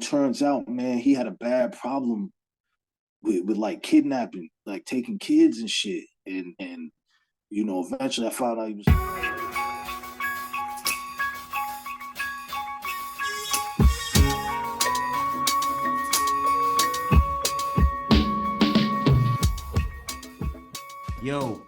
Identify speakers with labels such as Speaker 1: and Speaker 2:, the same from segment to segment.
Speaker 1: turns out, man, he had a bad problem with like kidnapping, like taking kids and shit. And eventually I found out he was.
Speaker 2: Yo,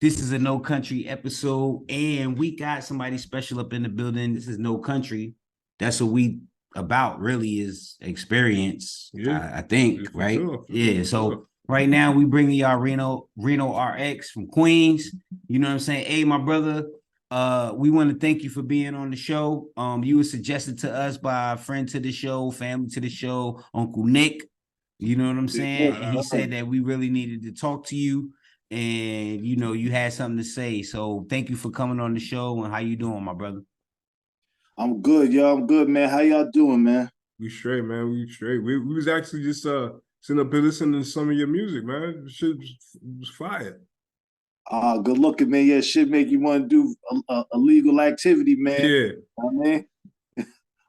Speaker 2: this is a No Country episode, and we got somebody special up in the building. This is No Country. That's what we about really is experience.
Speaker 3: Yeah,
Speaker 2: I think,
Speaker 3: yeah,
Speaker 2: right?
Speaker 3: sure,
Speaker 2: Yeah. So
Speaker 3: sure.
Speaker 2: right now we bringing y'all Reno RX from Queens. You know what I'm saying? Hey, my brother. We want to thank you for being on the show. You were suggested to us by a friend to the show, family to the show, Uncle Nick. You know what I'm saying? And he said that we really needed to talk to you, and you had something to say. So thank you for coming on the show. And how you doing, my brother?
Speaker 1: I'm good, yo. I'm good, man. How y'all doing, man?
Speaker 3: We straight, man. We straight. We was actually just sitting up here listening to some of your music, man. Shit was fire.
Speaker 1: Good looking, man. Yeah, shit make you want to do illegal activity, man.
Speaker 3: Yeah.
Speaker 1: I mean,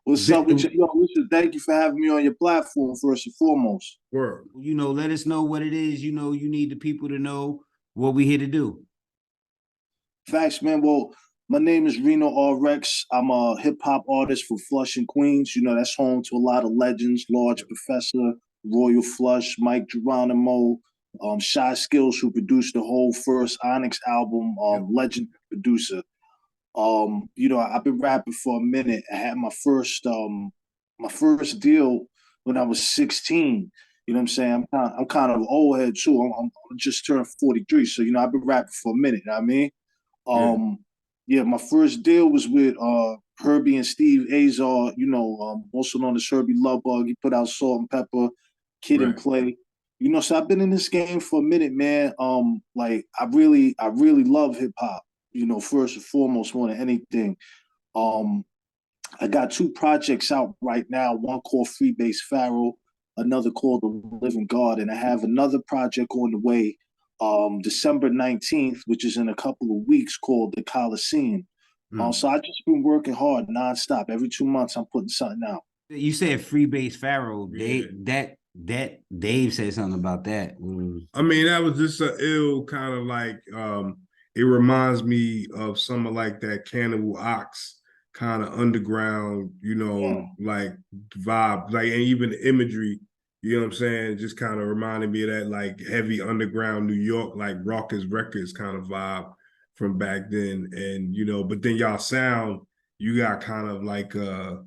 Speaker 1: what's up with you? Yo, listen, thank you for having me on your platform, first and foremost.
Speaker 3: Word.
Speaker 2: Let us know what it is. You need the people to know what we here to do.
Speaker 1: Facts, man. Well, my name is Reno RX. I'm a hip hop artist from Flushing, Queens. That's home to a lot of legends: Large Professor, Royal Flush, Mike Geronimo, Shy Skills, who produced the whole first Onyx album, legend producer. I've been rapping for a minute. I had my first deal when I was 16. You know what I'm saying? I'm kind of old head too. I'm just turned 43, so I've been rapping for a minute. You know what I mean? My first deal was with Herbie and Steve Azar, also known as Herbie Lovebug. He put out Salt and Pepper, Kid and Play. So I've been in this game for a minute, man. I really love hip hop, first and foremost, more than anything. I got two projects out right now, one called Freebase Pharaoh, another called The Living God, and I have another project on the way December 19th, which is in a couple of weeks, called The Coliseum. So I just been working hard nonstop. Every 2 months, I'm putting something out.
Speaker 2: You said Freebase Pharaoh. That Dave said something about that.
Speaker 3: I mean, that was just an ill kind of like, it reminds me of some of like that Cannibal Ox kind of underground, like vibe, like, and even the imagery, you know what I'm saying? Just kind of reminded me of that like heavy underground New York, like Raucous Records kind of vibe from back then. And, but then y'all sound, you got kind of like a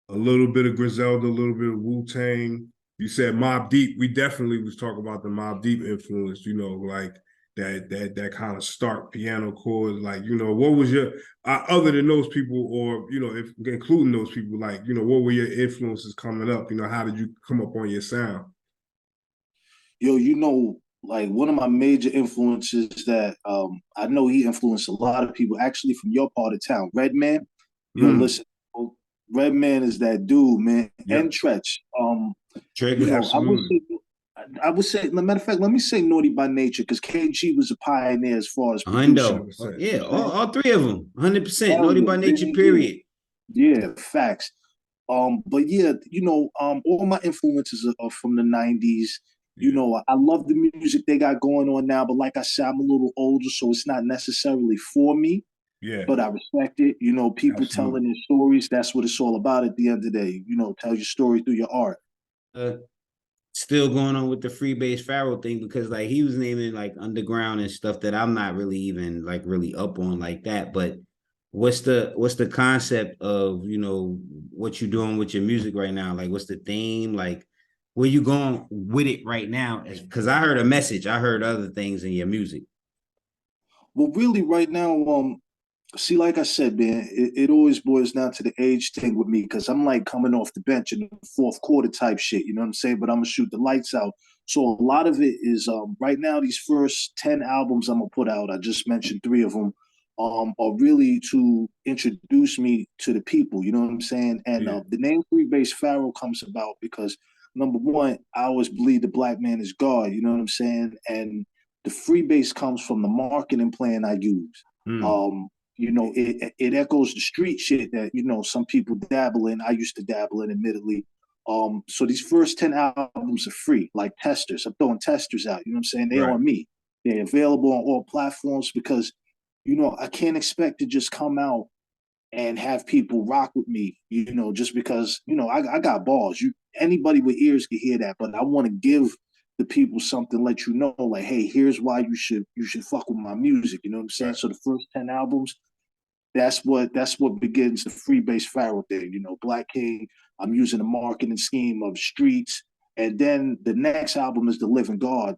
Speaker 3: little bit of Griselda, a little bit of Wu-Tang. You said Mobb Deep. We definitely was talking about the Mobb Deep influence, like that kind of stark piano chords. Like, what was your, other than those people, or, if including those people, like, what were your influences coming up? How did you come up on your sound?
Speaker 1: Yo, like one of my major influences that I know he influenced a lot of people, actually from your part of town, Redman. Listen, Redman is that dude, man. Yep. And Tretch. I would say, matter of fact, let me say Naughty by Nature, because KG was a pioneer as far as
Speaker 2: producing. Yeah, all three of them, 100%. Naughty by Nature, period.
Speaker 1: Yeah, facts. But yeah, all my influences are from the 90s. I love the music they got going on now, but like I said, I'm a little older, so it's not necessarily for me.
Speaker 3: Yeah.
Speaker 1: But I respect it. People telling their stories, that's what it's all about at the end of the day. Tell your story through your art.
Speaker 2: Still going on with the Freebase Pharaoh thing, because like he was naming like underground and stuff that I'm not really even like really up on like that. But what's the concept of what you're doing with your music right now? Like, what's the theme? Like, where you going with it right now? Because I heard a message, I heard other things in your music.
Speaker 1: Well, really, right now, see, like I said, man, it always boils down to the age thing with me, because I'm like coming off the bench in the fourth quarter type shit, you know what I'm saying? But I'm gonna shoot the lights out. So a lot of it is right now, these first 10 albums I'm gonna put out, I just mentioned 3 of them, are really to introduce me to the people, you know what I'm saying? And the name Freebase Pharaoh comes about because, number one, I always believe the black man is God, you know what I'm saying? And the freebase comes from the marketing plan I use. It echoes the street shit that some people dabble in. I used to dabble in, admittedly. So these first 10 albums are free, like testers. I'm throwing testers out. You know what I'm saying? They're on me. They're available on all platforms because, you know, I can't expect to just come out and have people rock with me, you know, just because, you know, I got balls. Anybody with ears can hear that, but I want to give the people something, let you know, like, hey, here's why you should fuck with my music. You know what I'm saying? Right. So the first 10 albums, that's what begins the Freebase Pharaoh thing. You know, Black King, I'm using a marketing scheme of streets. And then the next album is The Living God.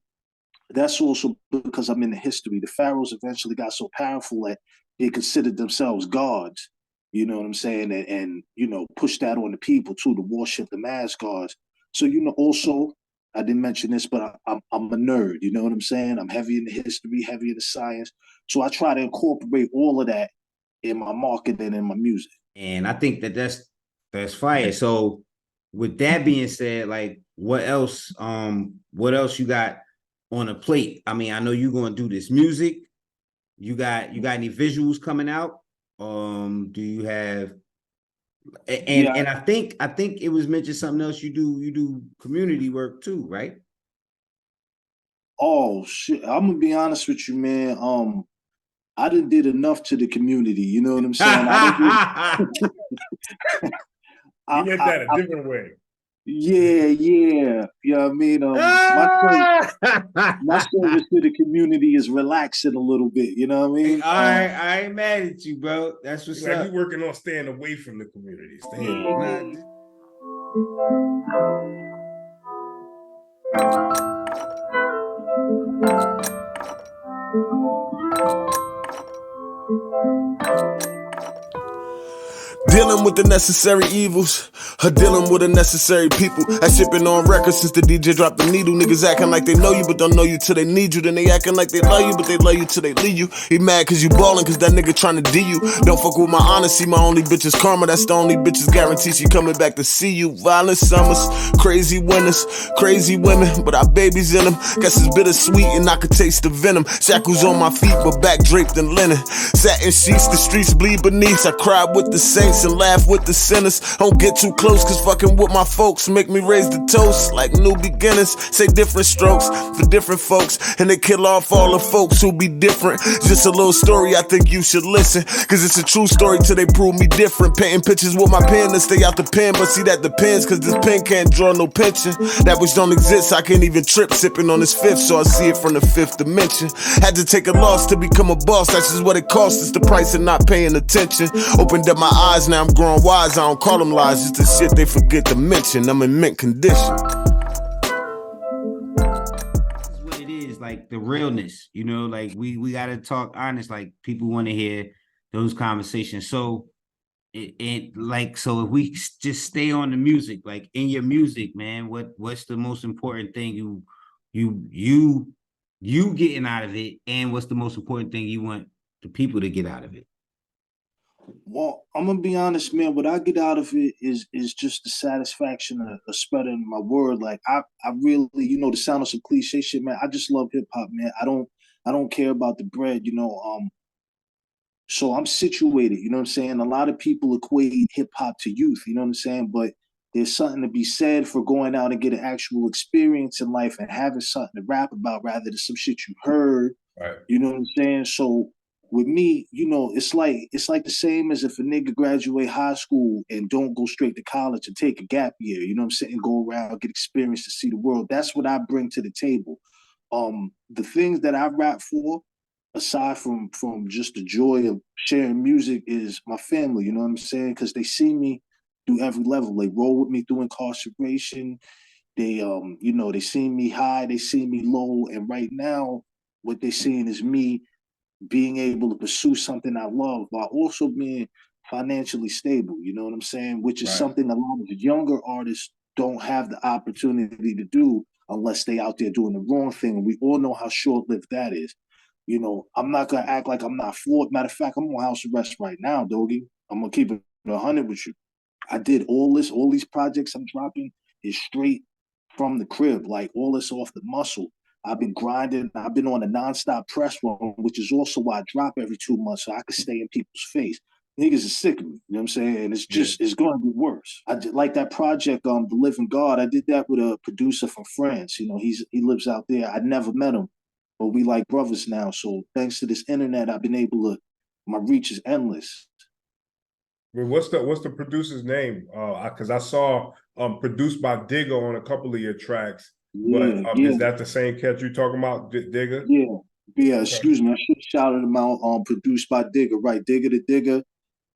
Speaker 1: That's also because I'm in the history. The pharaohs eventually got so powerful that they considered themselves gods. You know what I'm saying? And you know, push that on the people too, to worship them as gods. So, you know, also, I didn't mention this, but I'm a nerd. You know what I'm saying? I'm heavy in the history, heavy in the science. So I try to incorporate all of that in my marketing and my music.
Speaker 2: And I think that's fire. So with that being said, like what else you got on a plate? I mean, I know you're gonna do this music. You got any visuals coming out? Do you have and I think it was mentioned something else you do community work too, right?
Speaker 1: Oh shit. I'm gonna be honest with you, man. I done did enough to the community. You know what I'm saying?
Speaker 4: You get that a different way.
Speaker 1: Yeah. You know what I mean? My service to the community is relaxing a little bit. You know what I mean?
Speaker 2: I ain't mad at you, bro. That's what's
Speaker 4: like
Speaker 2: up.
Speaker 4: You working on staying away from the community.
Speaker 5: Dealing with the necessary evils, or dealing with the necessary people. I shipping on records since the DJ dropped the needle. Niggas acting like they know you, but don't know you till they need you. Then they acting like they love you, but they love you till they leave you. He mad cause you ballin' cause that nigga tryna D you. Don't fuck with my honesty, my only bitch is karma. That's the only bitch's guarantee she coming back to see you. Violent summers, crazy winters, crazy women, but our babies in them. Guess it's bittersweet and I could taste the venom. Shackles on my feet, but back draped in linen. Satin sheets, the streets bleed beneath. I cried with the saints and laugh with the sinners. Don't get too close cause fucking with my folks make me raise the toast like new beginners. Say different strokes for different folks, and they kill off all the folks who be different. Just a little story I think you should listen, cause it's a true story till they prove me different. Painting pictures with my pen to stay out the pen, but see that depends cause this pen can't draw no pension. That which don't exist, I can't even trip sipping on this fifth, so I see it from the fifth dimension. Had to take a loss to become a boss, that's just what it costs. It's the price of not paying attention. Opened up my eyes, now I'm growing wise. I don't call them lies, just the shit they forget to mention. I'm in mint condition.
Speaker 2: This is what it is, like the realness, you know, like we gotta talk honest, like people want to hear those conversations. So so if we just stay on the music, like in your music, man, what's the most important thing you getting out of it, and what's the most important thing you want the people to get out of it?
Speaker 1: Well, I'm gonna be honest, man. What I get out of it is just the satisfaction of spreading my word. Like I really, you know, the sound of some cliche shit, man. I just love hip hop, man. I don't care about the bread, you know. So I'm situated, you know what I'm saying? A lot of people equate hip hop to youth, you know what I'm saying? But there's something to be said for going out and get an actual experience in life and having something to rap about rather than some shit you heard.
Speaker 4: Right.
Speaker 1: You know what I'm saying? So with me, you know, it's like the same as if a nigga graduate high school and don't go straight to college and take a gap year, you know what I'm saying? Go around, get experience to see the world. That's what I bring to the table. The things that I rap for, aside from just the joy of sharing music, is my family, you know what I'm saying? Because they see me through every level. They roll with me through incarceration. They you know, they see me high, they see me low, and right now what they're seeing is me being able to pursue something I love while also being financially stable, you know what I'm saying? Which is something a lot of younger artists don't have the opportunity to do unless they out there doing the wrong thing. And we all know how short-lived that is. You know, I'm not gonna act like I'm not flawed. Matter of fact, I'm on house arrest right now, doggy. I'm gonna keep it 100 with you. I did all these projects I'm dropping is straight from the crib, like all this off the muscle. I've been grinding. I've been on a nonstop press run, which is also why I drop every 2 months so I can stay in people's face. niggas is sick of me. You know what I'm saying? And it's going to get worse. I did like that project, The Living God. I did that with a producer from France. You know, he lives out there. I never met him, but we like brothers now. So thanks to this internet, I've been able to. My reach is endless.
Speaker 3: What's the producer's name? Because I saw produced by Digger on a couple of your tracks. But
Speaker 1: Yeah.
Speaker 3: is that the same cat you talking about, Digger?
Speaker 1: Yeah. Excuse me. I should have shouted him out. Produced by Digger, right? Digger the Digger.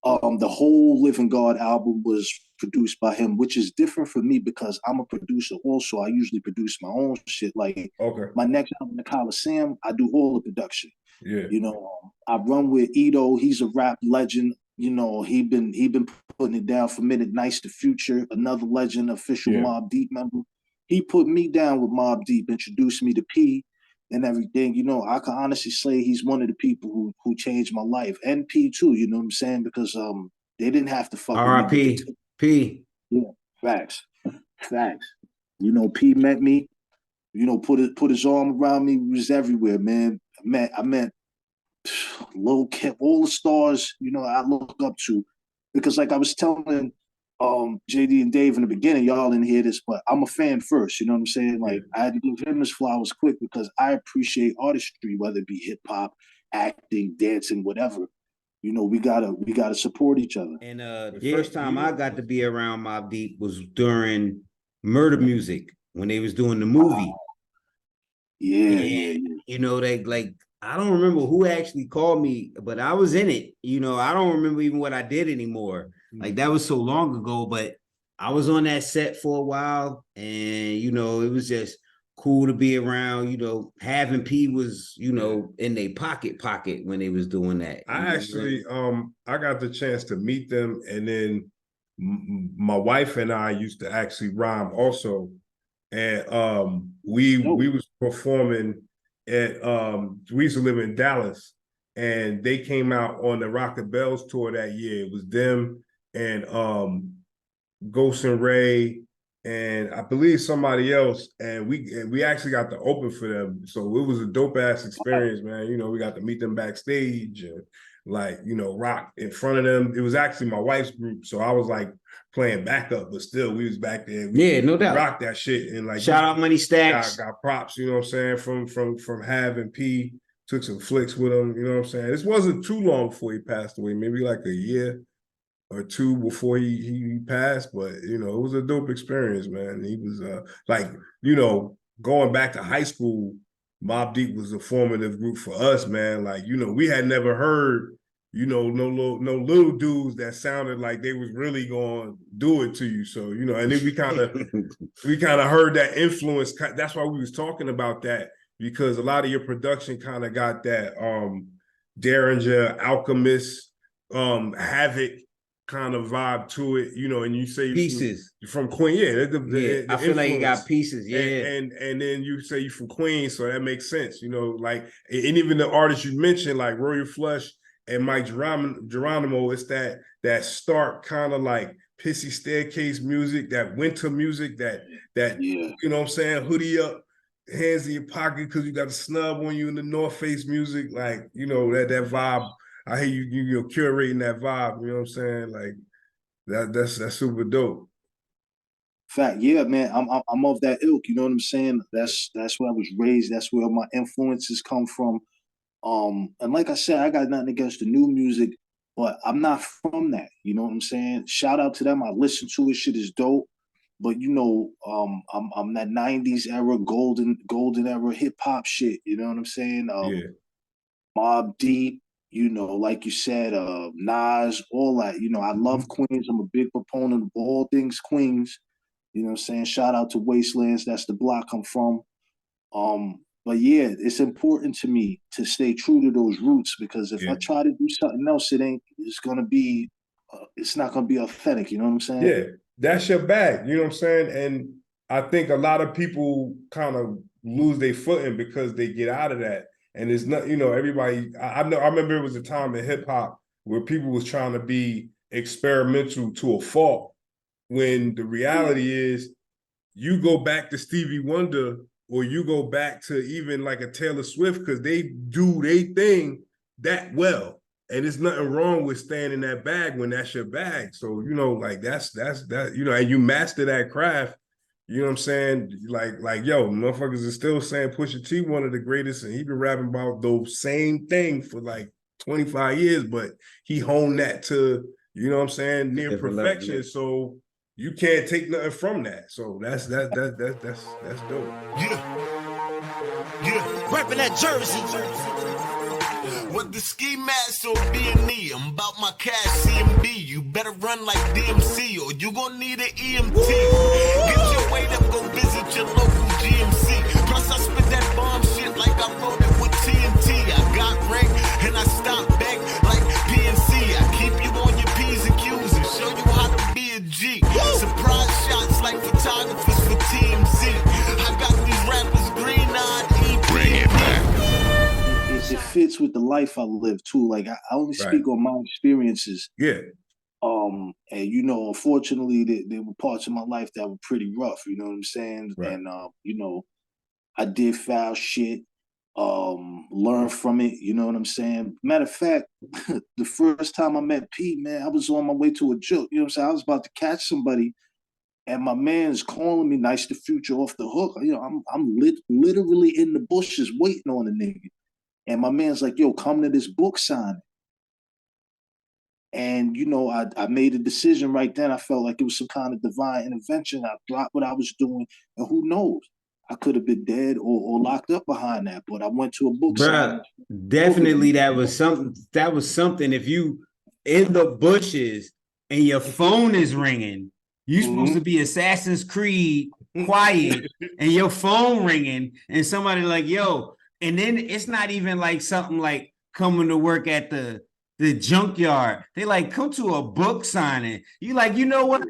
Speaker 1: The whole Living God album was produced by him, which is different for me because I'm a producer also. I usually produce my own shit. Like my next album, The Coliseum, I do all the production.
Speaker 3: Yeah.
Speaker 1: You know, I run with Ito. He's a rap legend. You know, he been putting it down for a minute. Nice to Future, another legend, official Mobb Deep member. He put me down with Mobb Deep, introduced me to P and everything. You know, I can honestly say he's one of the people who changed my life. And P too, you know what I'm saying? Because they didn't have to fuck with me.
Speaker 2: R.I.P. P.
Speaker 1: Yeah, facts. You know, P met me, you know, put his arm around me. He was everywhere, man. I met Lil Kim, all the stars, you know, I look up to. Because like I was telling JD and Dave in the beginning, y'all didn't hear this, but I'm a fan first, you know what I'm saying? Like I had to give him his flowers quick because I appreciate artistry, whether it be hip hop, acting, dancing, whatever. You know, we gotta support each other.
Speaker 2: And the first time I got to be around Mobb Deep was during Murder Music when they was doing the movie.
Speaker 1: Yeah.
Speaker 2: You know, they like I don't remember who actually called me, but I was in it. You know, I don't remember even what I did anymore. Like that was so long ago, but I was on that set for a while, and you know, it was just cool to be around. You know, having P was, you know, in their pocket when they was doing that.
Speaker 3: I actually, I got the chance to meet them, and then my wife and I used to actually rhyme also, and we was performing at we used to live in Dallas, and they came out on the Rock the Bells tour that year. It was them and Ghost and Ray, and I believe somebody else, and we actually got to open for them. So it was a dope ass experience, man. You know, we got to meet them backstage and like, you know, rock in front of them. It was actually my wife's group, so I was like playing backup, but still we was back there.
Speaker 2: No doubt.
Speaker 3: Rock that shit and like
Speaker 2: shout out Money Stacks.
Speaker 3: Got props, you know what I'm saying, from having P. Took some flicks with him, you know what I'm saying. This wasn't too long before he passed away, maybe like a year or two before he passed, but you know, it was a dope experience, man. He was like, you know, going back to high school, Mobb Deep was a formative group for us, man. Like, you know, we had never heard, you know, no little dudes that sounded like they was really going to do it to you. So, you know, and then we kind of heard that influence. That's why we was talking about that, because a lot of your production kind of got that Derringer, Alchemist, Havoc kind of vibe to it, you know, and you say
Speaker 2: Pieces
Speaker 3: from Queen, the
Speaker 2: I feel like you got Pieces,
Speaker 3: and then you say you from Queens, so that makes sense, you know, like, and even the artists you mentioned, like Royal Flush and Mike Geronimo, it's that stark kind of like pissy staircase music, that winter music, that you know what I'm saying, hoodie up, hands in your pocket because you got a snub on you in the North Face music, like, you know, that vibe. I hear you're curating that vibe, you know what I'm saying? Like that's super dope.
Speaker 1: Fact, yeah, man. I'm of that ilk, you know what I'm saying? That's where I was raised, that's where my influences come from. And like I said, I got nothing against the new music, but I'm not from that, you know what I'm saying? Shout out to them. I listen to it, shit is dope. But you know, I'm that 90s era, golden era hip hop shit, you know what I'm saying? Mobb Deep, you know, like you said, Nas, all that. You know, I love Queens. I'm a big proponent of all things Queens. You know what I'm saying? Shout out to Wastelands. That's the block I'm from. But yeah, it's important to me to stay true to those roots, because if I try to do something else, it's gonna be, it's not gonna be authentic. You know what I'm saying?
Speaker 3: Yeah, that's your bag. You know what I'm saying? And I think a lot of people kind of lose their footing because they get out of that. And it's not, you know, everybody, I remember it was a time in hip hop where people was trying to be experimental to a fault, when the reality is you go back to Stevie Wonder, or you go back to even like a Taylor Swift, because they do their thing that well. And there's nothing wrong with staying in that bag when that's your bag. So, you know, like that's that, you know, and you master that craft. You know what I'm saying? Like, yo, motherfuckers are still saying Pusha T one of the greatest, and he been rapping about those same thing for like 25 years, but he honed that to, you know what I'm saying, near perfection. Yeah. So you can't take nothing from that. So that's dope.
Speaker 5: Yeah, rapping that Jersey. With the ski mask or B&E, I'm about my cash CMB. You better run like DMC or you gon' need an EMT. Get your weight up, go visit your local GMC. Plus I spit that bomb shit like I wrote it with TNT. I got rank and I stop back like PNC. I keep you on your P's and Q's and show you how to be a G. Surprise shots like photographers for TMZ. I got these rappers green-eyed,
Speaker 6: bring it back.
Speaker 1: It fits with the life I live too. Like I only speak on my experiences.
Speaker 3: Yeah.
Speaker 1: And you know, unfortunately, there were parts of my life that were pretty rough. You know what I'm saying?
Speaker 3: Right.
Speaker 1: And you know, I did foul shit. Learn from it. You know what I'm saying? Matter of fact, the first time I met Pete, man, I was on my way to a joke. You know what I'm saying? I was about to catch somebody, and my man's calling me, "Nice to Future off the hook." You know, I'm literally in the bushes waiting on the nigga. And my man's like, yo, come to this book signing. And, you know, I made a decision right then. I felt like it was some kind of divine intervention. I dropped what I was doing. And who knows? I could have been dead or locked up behind that. But I went to a book signing.
Speaker 2: Definitely that was something. That was something. If you in the bushes and your phone is ringing, you're supposed to be Assassin's Creed quiet and your phone ringing and somebody like, yo. And then it's not even like something like coming to work at the junkyard. They like come to a book signing. You like, you know what?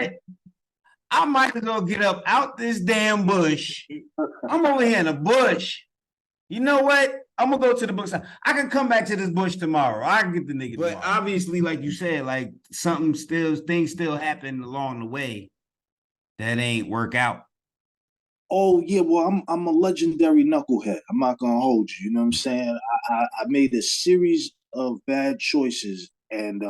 Speaker 2: I might as well get up out this damn bush. I'm over here in a bush. You know what? I'm gonna go to the book signing. I can come back to this bush tomorrow. I can get the nigga. But obviously, like you said, like things still happen along the way that ain't work out.
Speaker 1: Oh yeah, well, I'm a legendary knucklehead. I'm not gonna hold you. You know what I'm saying? I made a series of bad choices, and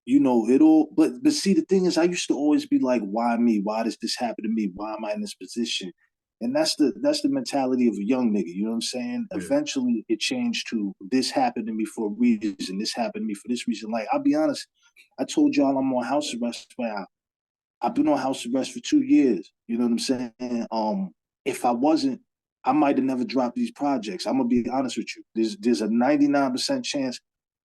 Speaker 1: you know it all. But see, the thing is, I used to always be like, why me? Why does this happen to me? Why am I in this position? And that's the mentality of a young nigga. You know what I'm saying? Yeah. Eventually, it changed to this happened to me for a reason. This happened to me for this reason. Like I'll be honest, I told y'all I'm on house arrest now. I've been on house arrest for 2 years. You know what I'm saying? If I wasn't, I might have never dropped these projects. I'm gonna be honest with you. There's a 99% chance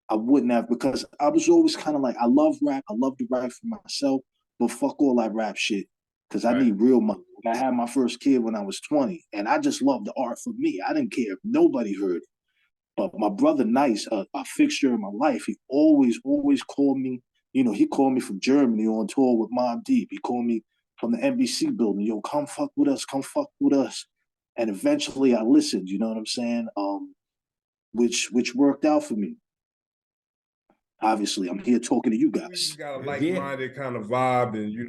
Speaker 1: I wouldn't have, because I was always kind of like, I love rap. I love to write for myself, but fuck all that rap shit, because I need real money. I had my first kid when I was 20, and I just loved the art for me. I didn't care if nobody heard it. But my brother Nice, a fixture in my life, he always called me. You know, he called me from Germany on tour with Mobb Deep. He called me from the NBC building. Yo, come fuck with us. Come fuck with us. And eventually I listened, you know what I'm saying? Which worked out for me. Obviously, I'm here talking to you guys.
Speaker 3: You got a like-minded kind of vibe, and you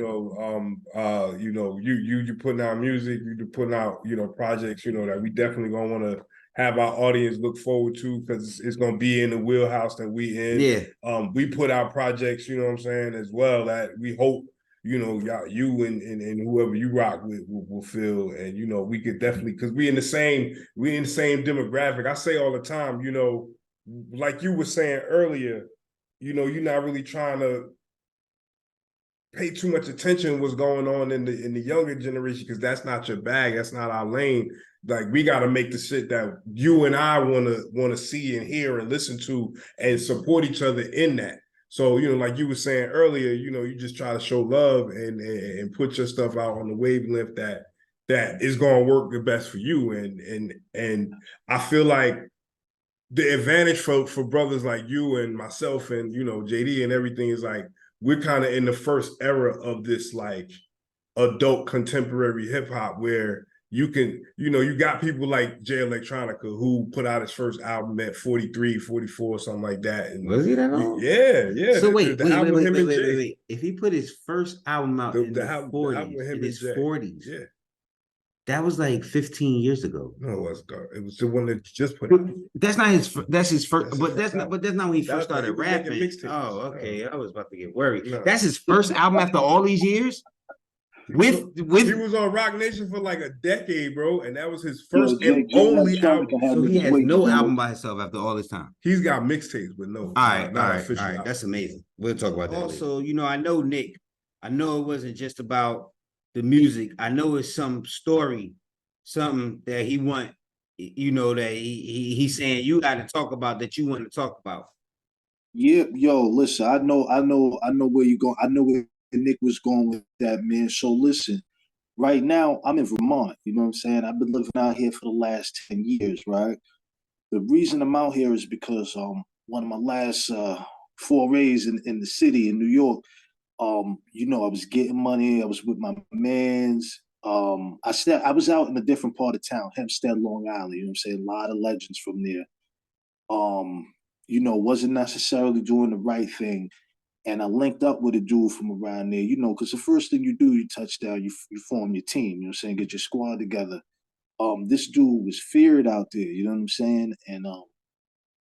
Speaker 3: putting out music, you putting out, projects, that we definitely gonna want to have our audience look forward to, because it's gonna be in the wheelhouse that we in.
Speaker 2: Yeah.
Speaker 3: We put out projects, you know what I'm saying, as well, that we hope, y'all, you and whoever you rock with will feel. And we could definitely, because we in the same demographic. I say all the time, like you were saying earlier, you're not really trying to pay too much attention to what's going on in the younger generation, because that's not your bag, that's not our lane. Like, we got to make the shit that you and I want to see and hear and listen to, and support each other in that. So, like you were saying earlier, you just try to show love and put your stuff out on the wavelength that is going to work the best for you. And I feel like the advantage for brothers like you and myself and, JD and everything is like, we're kind of in the first era of this like adult contemporary hip hop, where you can, you got people like Jay Electronica, who put out his first album at 43, 44, something like that. And
Speaker 2: was he that old?
Speaker 3: Yeah.
Speaker 2: So wait. If he put his first album out in the 40s, in his 40s.
Speaker 3: Yeah.
Speaker 2: That was like 15 years ago.
Speaker 3: No, it wasn't. It was the one that just put out.
Speaker 2: That's not his. That's his first.
Speaker 3: That's his
Speaker 2: But
Speaker 3: first
Speaker 2: that's not.
Speaker 3: album.
Speaker 2: But that's not when he
Speaker 3: That
Speaker 2: first
Speaker 3: was when he
Speaker 2: started
Speaker 3: was making
Speaker 2: rapping.
Speaker 3: mixtapes.
Speaker 2: Oh, okay. I was about to get worried.
Speaker 3: No.
Speaker 2: That's his first album after all these years.
Speaker 3: He
Speaker 2: With
Speaker 3: was on Rock Nation for like a decade, bro, and that was his
Speaker 1: Yo,
Speaker 3: first
Speaker 1: Jay,
Speaker 3: and only
Speaker 1: that
Speaker 3: album.
Speaker 1: can have
Speaker 2: so he
Speaker 1: niggas
Speaker 2: has
Speaker 1: waiting,
Speaker 2: no
Speaker 1: bro.
Speaker 2: album by himself after all this time.
Speaker 3: He's got mixtapes, but no,
Speaker 2: All right,
Speaker 3: not
Speaker 2: all right,
Speaker 3: official.
Speaker 2: all right.
Speaker 3: album.
Speaker 2: That's amazing. We'll talk about that. Also, you know, I know Nick. I know it wasn't just about the music. I know it's some story, something that he want. You know that he's saying you got to talk about that you want to talk about.
Speaker 1: Yeah, yo, listen, I know where you're going. I know where Nick was going with that, man. So listen, right now I'm in Vermont. You know what I'm saying? I've been living out here for the last 10 years, right? The reason I'm out here is because one of my last forays in the city in New York, you know, I was getting money, I was with my mans. I was out in a different part of town, Hempstead, Long Island, you know what I'm saying? A lot of legends from there. Um, you know, wasn't necessarily doing the right thing. And I linked up with a dude from around there, you know, because the first thing you do, you touch down, you form your team, you know what I'm saying? Get your squad together. This dude was feared out there, you know what I'm saying? And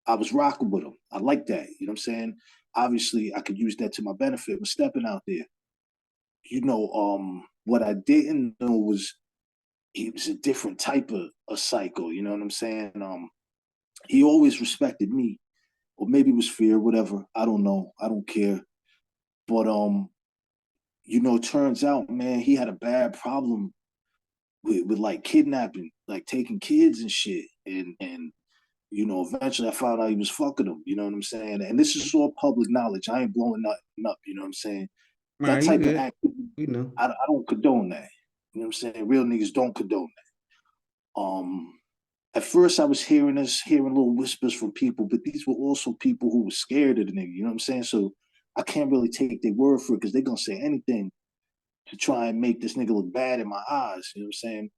Speaker 1: I was rocking with him. I like that, you know what I'm saying? Obviously, I could use that to my benefit, but stepping out there. You know, what I didn't know was he was a different type of a psycho, you know what I'm saying? He always respected me, or maybe it was fear, whatever. I don't know. I don't care. But you know, it turns out, man, he had a bad problem with like kidnapping, like taking kids and shit. And you know, eventually I found out he was fucking them, you know what I'm saying? And this is all public knowledge. I ain't blowing nothing up, you know what I'm saying? That
Speaker 2: Right, you
Speaker 1: type of
Speaker 2: good.
Speaker 1: activity,
Speaker 2: You know.
Speaker 1: I don't condone that. You know what I'm saying? Real niggas don't condone that. At first I was hearing little whispers from people, but these were also people who were scared of the nigga, you know what I'm saying? So I can't really take their word for it because they're gonna say anything to try and make this nigga look bad in my eyes, you know what I'm saying?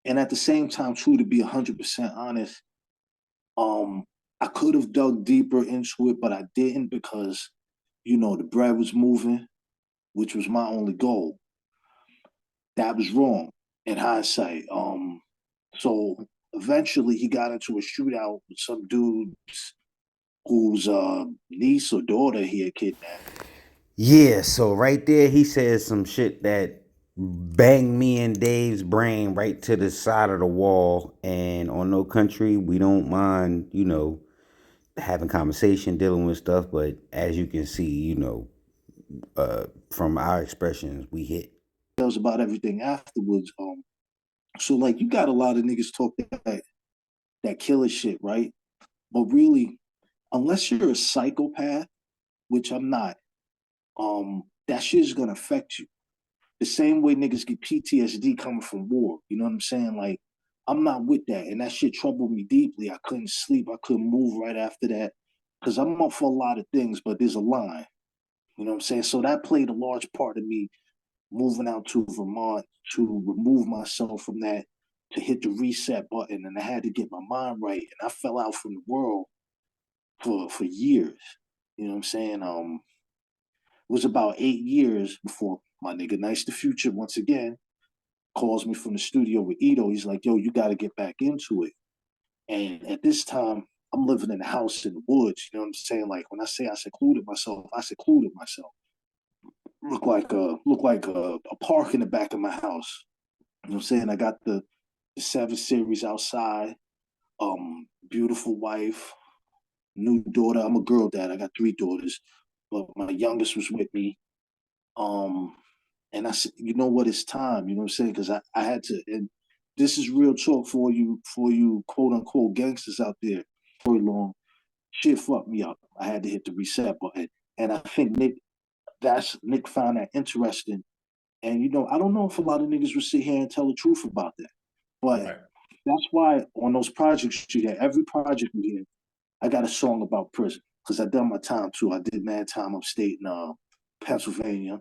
Speaker 1: And at the same time, too, to be 100% honest, um, I could have dug deeper into it, but I didn't because, you know, the bread was moving, which was my only goal. That was wrong in hindsight. So eventually he got into a shootout with some dudes whose niece or daughter he had kidnapped.
Speaker 2: Yeah, so right there he says some shit that banged me and Dave's brain right to the side of the wall. And on No Country, we don't mind, you know, having conversation, dealing with stuff, but as you can see, you know, from our expressions, we hit.
Speaker 1: Tells about everything afterwards. So like you got a lot of niggas talk that killer shit, right? But really, unless you're a psychopath, which I'm not, that shit is gonna affect you. The same way niggas get PTSD coming from war. You know what I'm saying? Like, I'm not with that. And that shit troubled me deeply. I couldn't sleep. I couldn't move right after that. Because I'm up for a lot of things, but there's a line. You know what I'm saying? So that played a large part of me moving out to Vermont to remove myself from that, to hit the reset button. And I had to get my mind right. And I fell out from the world for years. You know what I'm saying? It was about 8 years before my nigga Nice the Future once again calls me from the studio with Ito. He's like, yo, you got to get back into it. And at this time, I'm living in a house in the woods. You know what I'm saying? Like when I say I secluded myself, I secluded myself. Look like a park in the back of my house. You know what I'm saying? I got the 7 Series outside. Beautiful wife, new daughter. I'm a girl dad. I got 3 daughters, but my youngest was with me. Um, and I said, you know what, it's time, you know what I'm saying? Because I had to, and this is real talk for you quote unquote gangsters out there. For long, shit fucked me up. I had to hit the reset button. And I think Nick found that interesting. And you know, I don't know if a lot of niggas would sit here and tell the truth about that. But
Speaker 3: Right.
Speaker 1: that's why on those projects you get, every project we get, I got a song about prison. Because I done my time too. I did mad time upstate in Pennsylvania.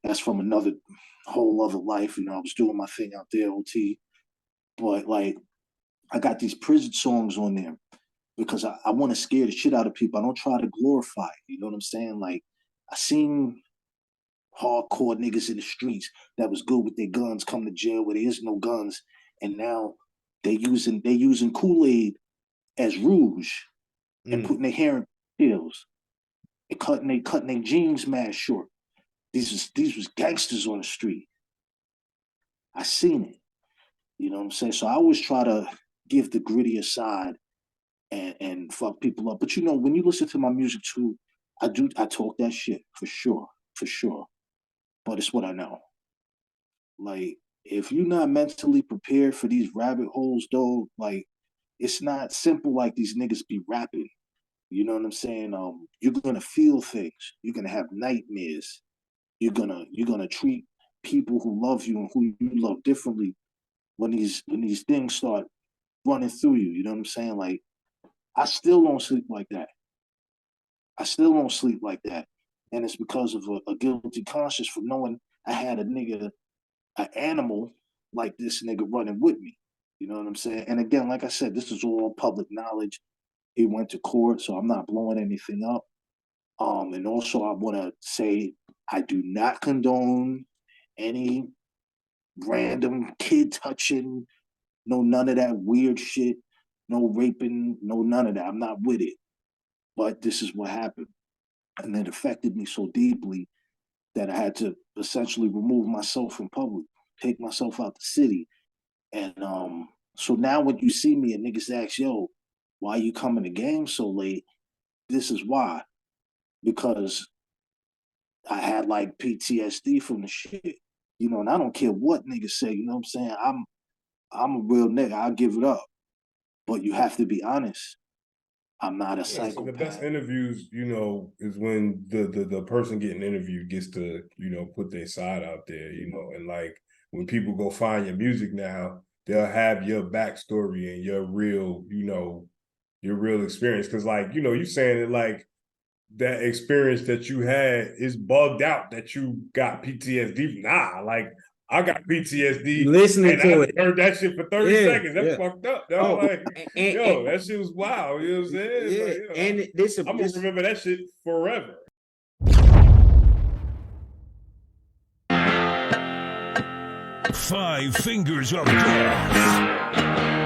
Speaker 1: That's from another whole other life. You know, I was doing my thing out there, OT. But like, I got these prison songs on there because I want to scare the shit out of people. I don't try to glorify it. You know what I'm saying? Like, I seen hardcore niggas in the streets that was good with their guns come to jail where there is no guns, and now they using Kool-Aid as rouge and putting their hair in heels and cutting their jeans mad short. These was gangsters on the street. I seen it. You know what I'm saying? So I always try to give the grittier side and fuck people up. But you know, when you listen to my music too, I talk that shit for sure. But it's what I know. Like, if you're not mentally prepared for these rabbit holes, though, like, it's not simple like these niggas be rapping. You know what I'm saying? You're gonna feel things. You're gonna have nightmares. You're gonna treat people who love you and who you love differently when these things start running through you. You know what I'm saying? Like, I still don't sleep like that. And it's because of a guilty conscience for knowing I had an animal like this nigga running with me. You know what I'm saying? And again, like I said, this is all public knowledge. He went to court, so I'm not blowing anything up. And also I want to say I do not condone any random kid touching, no none of that weird shit, no raping, no none of that. I'm not with it. But this is what happened. And it affected me so deeply that I had to essentially remove myself from public, take myself out the city. And so now when you see me and niggas ask, yo, why you coming to game so late? This is why. Because I had like PTSD from the shit. You know, and I don't care what niggas say, you know what I'm saying? I'm a real nigga, I'll give it up. But you have to be honest. I'm not a psychopath.
Speaker 4: So the best interviews, you know, is when the person getting interviewed gets to, you know, put their side out there, you know, and like when people go find your music now, they'll have your backstory and your real, you know, your real experience. Cause like, you know, you saying it like that experience that you had is bugged out that you got PTSD. Nah, like I got PTSD.
Speaker 2: Listening to it.
Speaker 4: Heard that shit for 30 seconds. That's fucked up, dog. Like, that shit was wild. You know what I'm saying?
Speaker 2: Yeah,
Speaker 4: like,
Speaker 2: and
Speaker 4: I'm gonna remember that shit forever.
Speaker 6: Five Fingers of Death.